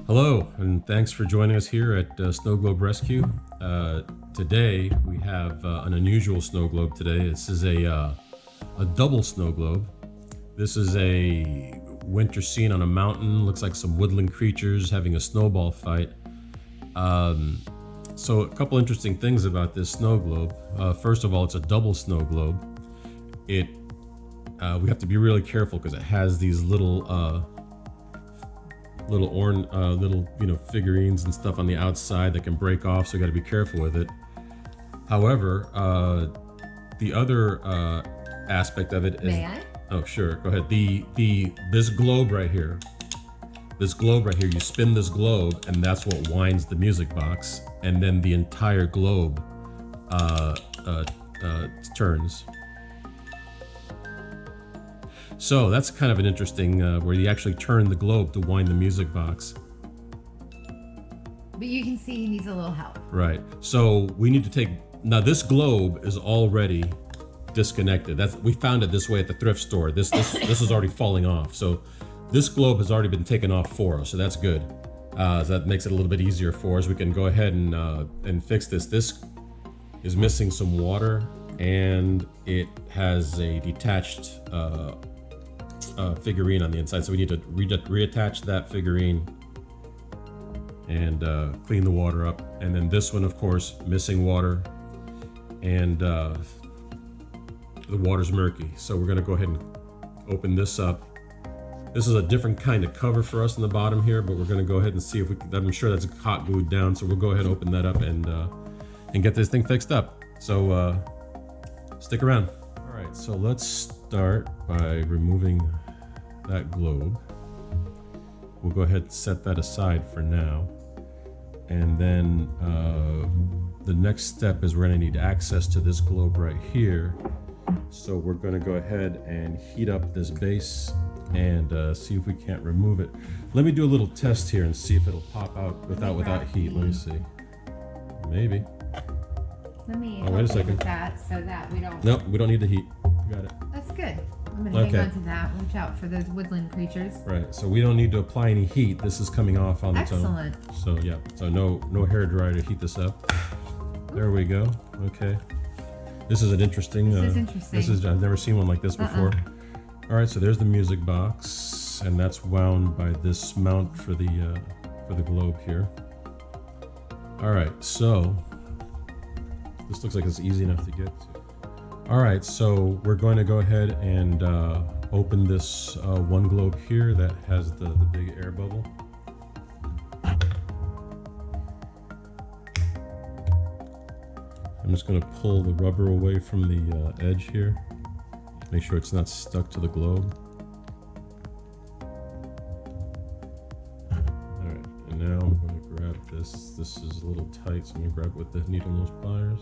Hello, and thanks for joining us here at Snow Globe Rescue. Today we have an unusual snow globe today. This is a double snow globe. This is a winter scene on a mountain. Looks like some woodland creatures having a snowball fight. So a couple interesting things about this snow globe. First of all, it's a double snow globe. We have to be really careful because it has these little figurines and stuff on the outside that can break off, so you got to be careful with it. However, the other aspect of it is. May I? Oh, sure. Go ahead. This globe right here. You spin this globe, and that's what winds the music box, and then the entire globe turns. So that's kind of an interesting where you actually turn the globe to wind the music box. But you can see he needs a little help. Right. So we need to take, now this globe is already disconnected. We found it this way at the thrift store. This is already falling off. So this globe has already been taken off for us. So that's good. So that makes it a little bit easier for us. We can go ahead and fix this. This is missing some water, and it has a detached figurine on the inside, so we need to reattach that figurine and clean the water up. And then this one, of course, missing water, and the water's murky, so we're going to go ahead and open this up. This is a different kind of cover for us in the bottom here, but we're going to go ahead and see if we can. I'm sure that's hot glued down, so we'll go ahead and open that up and get this thing fixed up. So stick around. All right, so let's start by removing that globe. We'll go ahead and set that aside for now. And then the next step is we're going to need access to this globe right here. So we're going to go ahead and heat up this base and see if we can't remove it. Let me do a little test here and see if it'll pop out without heat. Let me see. Maybe. Let me wait a second. with that so that we don't. Nope, we don't need the heat. We got it. That's good. I'm gonna hang on to that. Watch out for those woodland creatures. Right. So we don't need to apply any heat. This is coming off on its own. Excellent. So yeah. So no hair dryer to heat this up. There we go. Okay. This is an interesting. This is interesting. I've never seen one like this before. All right. So there's the music box, and that's wound by this mount for the globe here. All right. So this looks like it's easy enough to get to. All right, so we're going to go ahead and open this one globe here that has the big air bubble. I'm just going to pull the rubber away from the edge here. Make sure it's not stuck to the globe. All right, and now I'm going to grab this. This is a little tight, so I'm going to grab it with the needle nose pliers.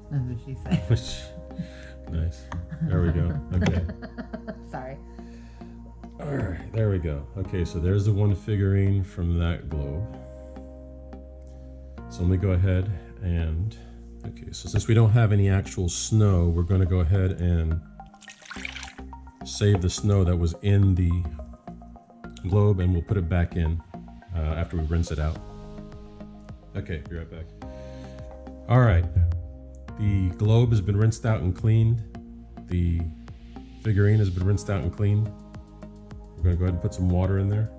That's what she said. Nice. There we go. Okay. Sorry. All right. There we go. Okay. So there's the one figurine from that globe. So let me go ahead and. Okay. So since we don't have any actual snow, we're going to go ahead and save the snow that was in the globe, and we'll put it back in after we rinse it out. Okay. Be right back. All right. The globe has been rinsed out and cleaned. The figurine has been rinsed out and cleaned. We're going to go ahead and put some water in there.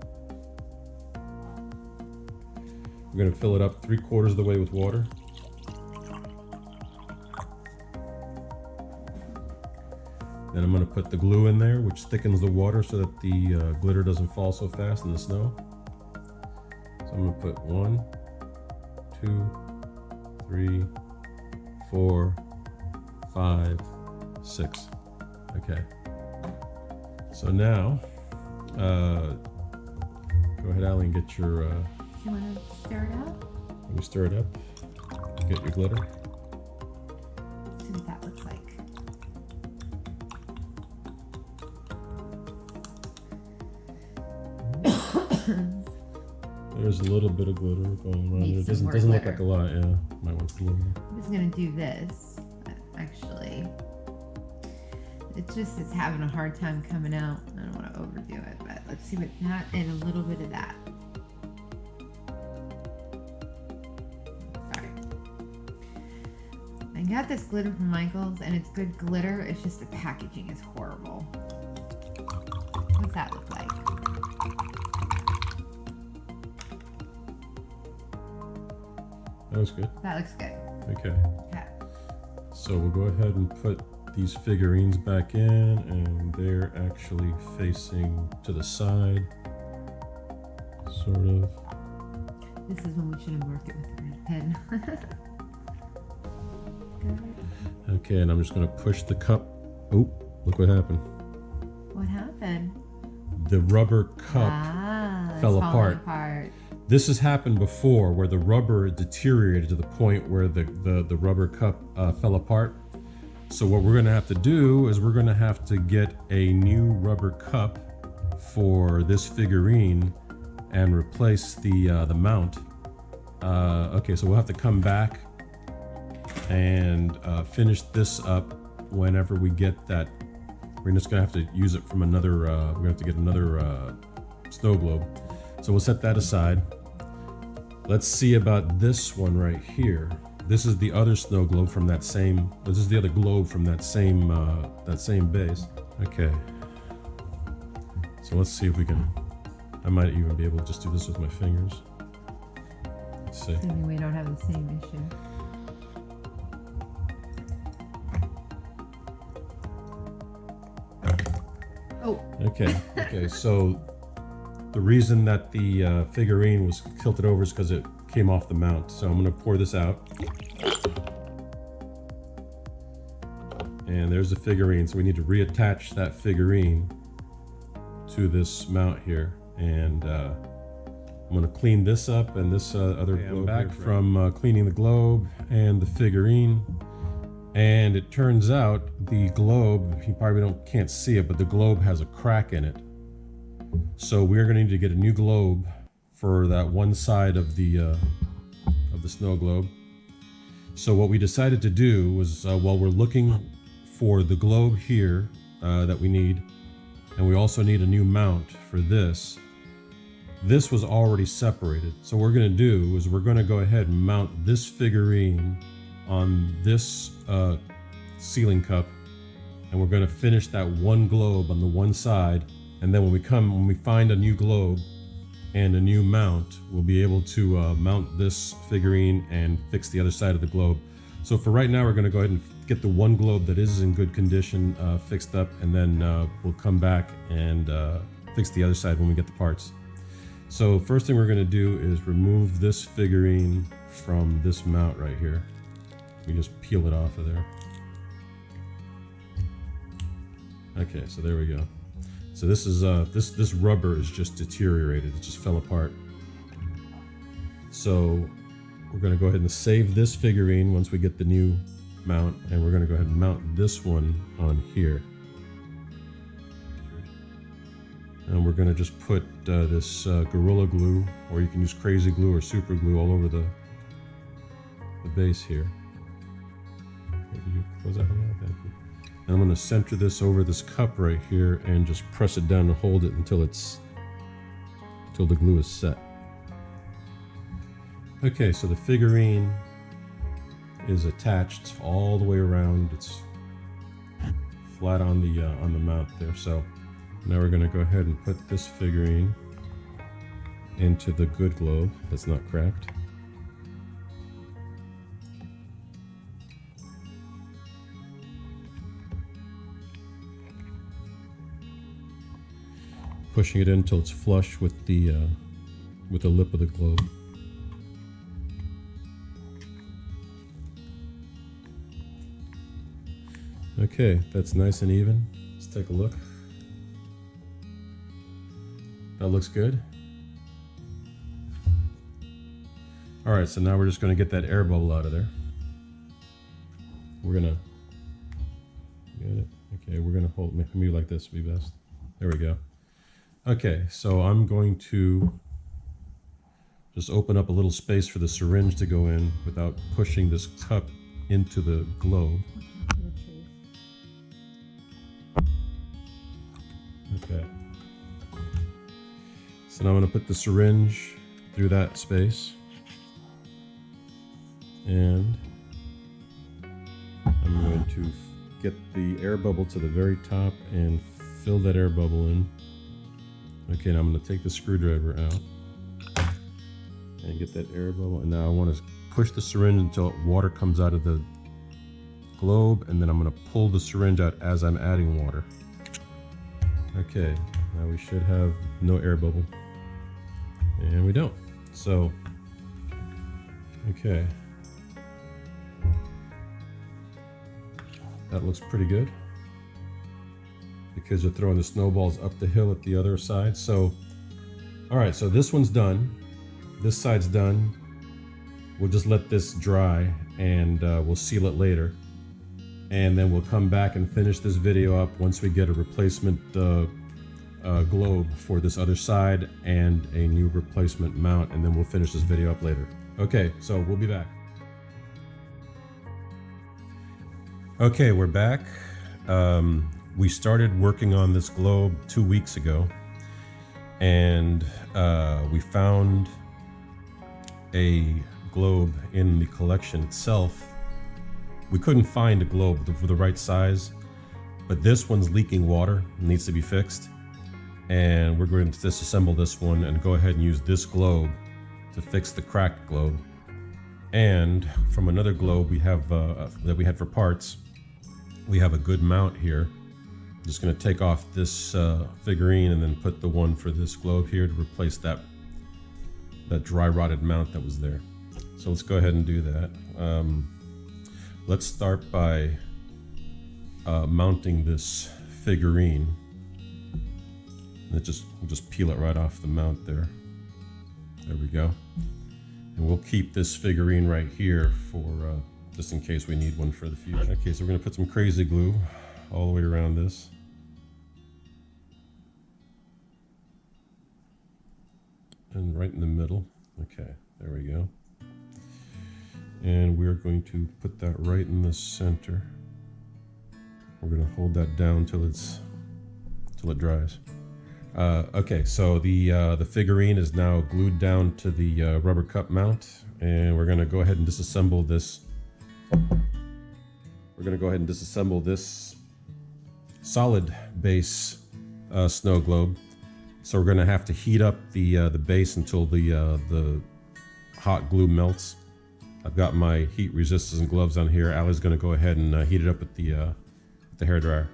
We're going to fill it up 3/4 of the way with water. Then I'm going to put the glue in there, which thickens the water so that the glitter doesn't fall so fast in the snow. So I'm going to put 1, 2, 3, 4, 5, 6. Okay. So now, go ahead, Allie, and get your. You want to stir it out? Let me stir it up. Get your glitter. Let's see what that looks like. There's a little bit of glitter going around. It doesn't look like a lot. Yeah, might want to. I'm just gonna do this. Actually, it's having a hard time coming out. I don't want to overdo it, but let's see what that and a little bit of that. I got this glitter from Michael's, and it's good glitter. It's just the packaging is horrible. What's that look like? That was good. That looks good. Okay. Okay. So we'll go ahead and put these figurines back in, and they're actually facing to the side, sort of. This is when we should have marked it with the red pen. Good. Okay, and I'm just going to push the cup. Oh, look what happened. What happened? The rubber cup It's fell falling apart. This has happened before, where the rubber deteriorated to the point where the rubber cup fell apart. So what we're going to have to do is we're going to have to get a new rubber cup for this figurine and replace the mount. Okay, so we'll have to come back and finish this up whenever we get that. We're just gonna have to use it from another, we're gonna have to get another snow globe. So we'll set that aside. Let's see about this one right here. This is the other snow globe from that same, this is the other globe from that same base. Okay. So let's see if we can, I might even be able to just do this with my fingers. Let's see. Maybe we don't have the same issue. Oh. Okay, so the reason that the figurine was tilted over is because it came off the mount. So I'm gonna pour this out. And there's the figurine, so we need to reattach that figurine to this mount here. And I'm gonna clean this up and this other globe. I'm back from cleaning the globe and the figurine. And it turns out the globe, you probably can't see it, but the globe has a crack in it. So we're going to need to get a new globe for that one side of the snow globe. So what we decided to do was, while we're looking for the globe here that we need, and we also need a new mount for this. This was already separated. So what we're going to do is we're going to go ahead and mount this figurine on this ceiling cup, and we're going to finish that one globe on the one side, and then when we find a new globe and a new mount, we'll be able to mount this figurine and fix the other side of the globe. So for right now, we're going to go ahead and get the one globe that is in good condition fixed up, and then we'll come back and fix the other side when we get the parts. So first thing we're going to do is remove this figurine from this mount right here. We just peel it off of there. Okay, so there we go. So this is this rubber is just deteriorated. It just fell apart. So we're going to go ahead and save this figurine once we get the new mount, and we're going to go ahead and mount this one on here. And we're going to just put this Gorilla Glue, or you can use Crazy Glue or Super Glue, all over the base here. Did you close that one out? Thank you. And I'm going to center this over this cup right here and just press it down and hold it until the glue is set. Okay, so the figurine is attached all the way around. It's flat on the mount there. So now we're going to go ahead and put this figurine into the good globe that's not cracked. Pushing it in until it's flush with the lip of the globe. Okay, that's nice and even. Let's take a look. That looks good. All right, so now we're just going to get that air bubble out of there. We're gonna get it. Okay, we're gonna hold maybe like this would be best. There we go. Okay, so I'm going to just open up a little space for the syringe to go in without pushing this cup into the globe. Okay. So now I'm going to put the syringe through that space. And to get the air bubble to the very top and fill that air bubble in. Okay, now I'm going to take the screwdriver out and get that air bubble. And now I want to push the syringe until water comes out of the globe, and then I'm going to pull the syringe out as I'm adding water. Okay, now we should have no air bubble. And we don't. So, okay. That looks pretty good, because you're throwing the snowballs up the hill at the other side. So, all right, so this one's done. This side's done. We'll just let this dry, and we'll seal it later. And then we'll come back and finish this video up once we get a replacement globe for this other side and a new replacement mount, and then we'll finish this video up later. Okay, so we'll be back. Okay, we're back. We started working on this globe 2 weeks ago, and we found a globe in the collection itself. We couldn't find a globe for the right size, but this one's leaking water, needs to be fixed. And we're going to disassemble this one and go ahead and use this globe to fix the cracked globe. And from another globe we have that we had for parts, we have a good mount here. I'm just going to take off this figurine and then put the one for this globe here to replace that dry rotted mount that was there. So let's go ahead and do that. Let's start by mounting this figurine. And we'll just peel it right off the mount there. There we go. And we'll keep this figurine right here for just in case we need one for the future. Okay, so we're gonna put some crazy glue all the way around this. And right in the middle. Okay, there we go. And we're going to put that right in the center. We're gonna hold that down till it dries. Okay, so the figurine is now glued down to the rubber cup mount, and we're gonna go ahead and disassemble this. We're gonna go ahead and disassemble this solid base snow globe. So we're gonna have to heat up the base until the hot glue melts. I've got my heat resistant gloves on here. Allie's gonna go ahead and heat it up with the hairdryer.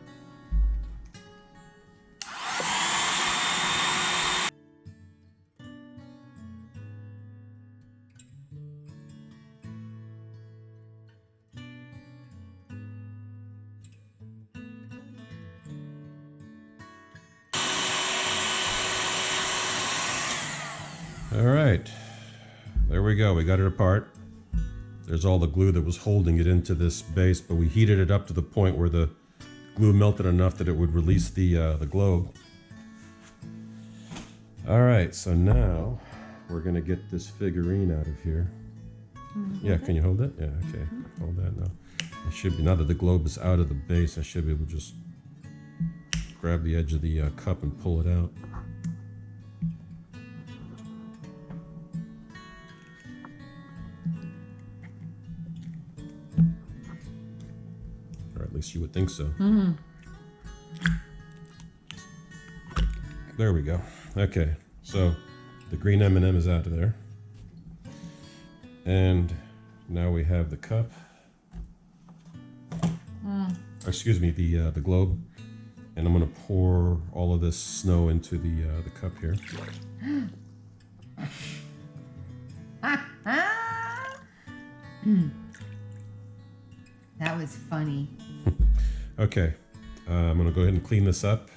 All right, there we go. We got it apart. There's all the glue that was holding it into this base, but we heated it up to the point where the glue melted enough that it would release the globe. All right, so now we're gonna get this figurine out of here. Yeah, can you hold it? Yeah, okay, hold that now. I should be, now that the globe is out of the base, I should be able to just grab the edge of the cup and pull it out. At least you would think so. There we go. Okay, so the green M&M is out of there. And now we have the cup. Excuse me, the globe. And I'm gonna pour all of this snow into the cup here. That was funny. Okay, I'm gonna go ahead and clean this up,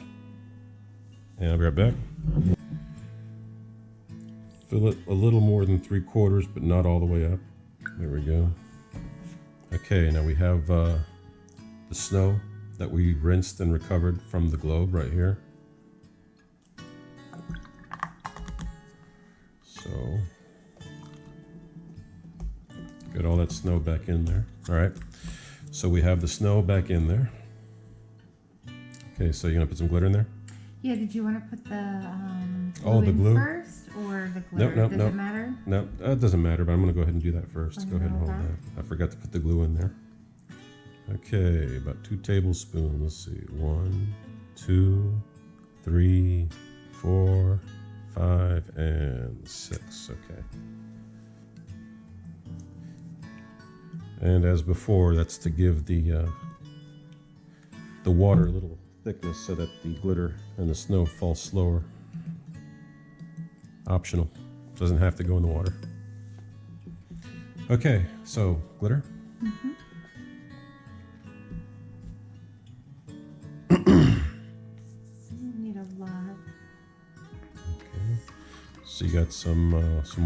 and I'll be right back. Fill it a little more than 3/4, but not all the way up. There we go. Okay, now we have the snow that we rinsed and recovered from the globe right here. So, get all that snow back in there. All right, so we have the snow back in there. Okay, so you're gonna put some glitter in there? Yeah, did you want to put the the glue first or the glitter? Does it matter? No, it doesn't matter, but I'm gonna go ahead and do that first. Oh, Go ahead and hold that. I forgot to put the glue in there. Okay, about 2 tablespoons. Let's see. 1, 2, 3, 4, 5, and 6. Okay. And as before, that's to give the water a little thickness so that the glitter and the snow fall slower. Optional. Doesn't have to go in the water. Okay, so glitter. Need a lot. Okay. So you got some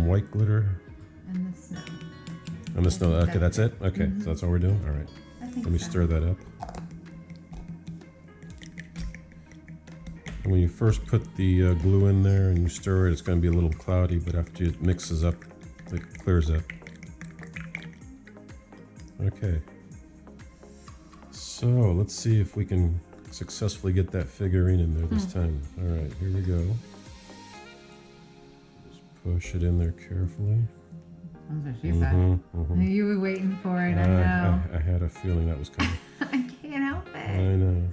white glitter And the snow. and the snow. Okay, that's it. Okay, Mm-hmm. so that's all we're doing. All right. I think Let me so. stir that up. And when you first put the glue in there and you stir it, it's going to be a little cloudy, but after it mixes up, it clears up. Okay. So let's see if we can successfully get that figurine in there this time. All right, here we go. Just push it in there carefully. That's what she said. You were waiting for it, I know. I had a feeling that was coming. I can't help I it. know.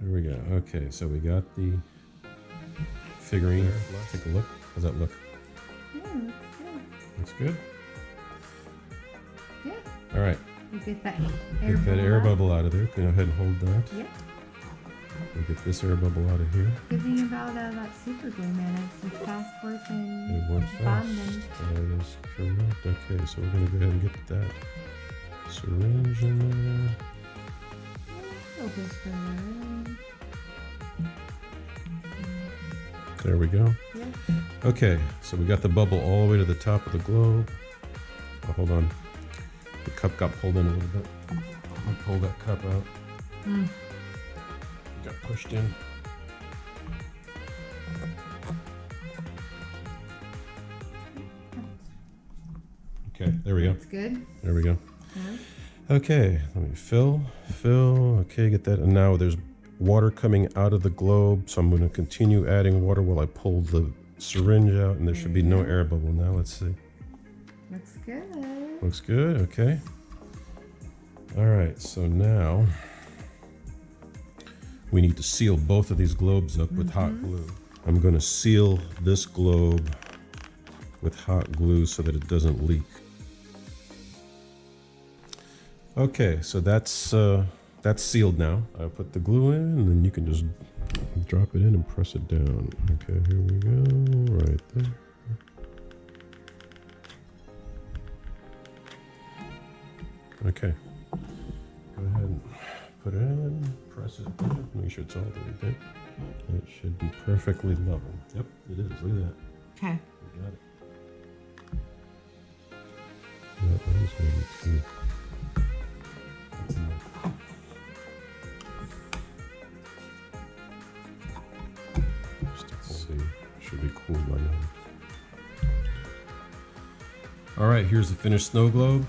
Here we go. Okay, so we got the figurine. Let's take a look. How's that look? Yeah, looks good. Looks good? Yeah. All right. You get that Get that air bubble out of there. Go ahead and hold that. Yeah. We'll get this air bubble out of here. Good thing about that super glue, man, it's a fast working It works fast. bonding. That is correct. Okay, so we're going to go ahead and get that syringe in there. Focus for that. There we go. Yeah. Okay, so we got the bubble all the way to the top of the globe. Oh, hold on. The cup got pulled in a little bit. I'll pull that cup out. Got pushed in. Okay, there we go. That's good. There we go. Yeah. Okay, let me fill. Okay, get that. And now there's water coming out of the globe, so I'm going to continue adding water while I pull the syringe out, and there should be no air bubble now. Let's see. Looks good. Looks good. Okay. All right, so now we need to seal both of these globes up with hot glue. I'm going to seal this globe with hot glue so that it doesn't leak. Okay, so that's sealed now. I'll put the glue in, and then you can just drop it in and press it down. Okay, here we go, right there. Okay, go ahead and put it in, press it in, make sure it's all the way in. It should be perfectly level. Yep, it is. Look at that. Okay. We got it. That one's maybe too. That's enough. Let's see. Should be cool by now. All right, here's the finished snow globe.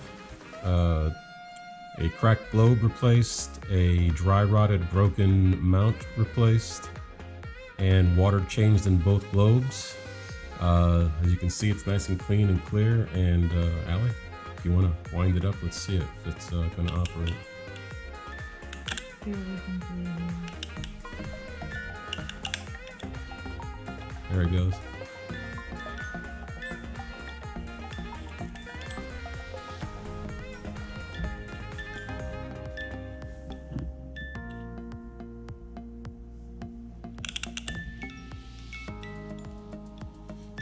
A cracked globe replaced, a dry rotted broken mount replaced, and water changed in both globes. As you can see, it's nice and clean and clear. And Allie, if you want to wind it up, let's see it if it's going to operate. See what we can do here. There it goes.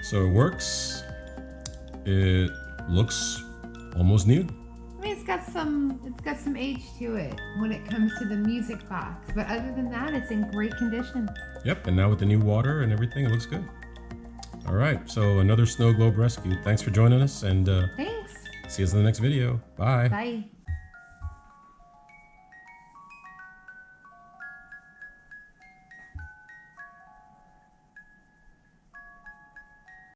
So it works. It looks almost new. I mean, it's got some age to it when it comes to the music box, but other than that, it's in great condition. Yep, and now with the new water and everything, it looks good. All right, so another snow globe rescue. Thanks for joining us, and Thanks. see you in the next video. Bye. Bye.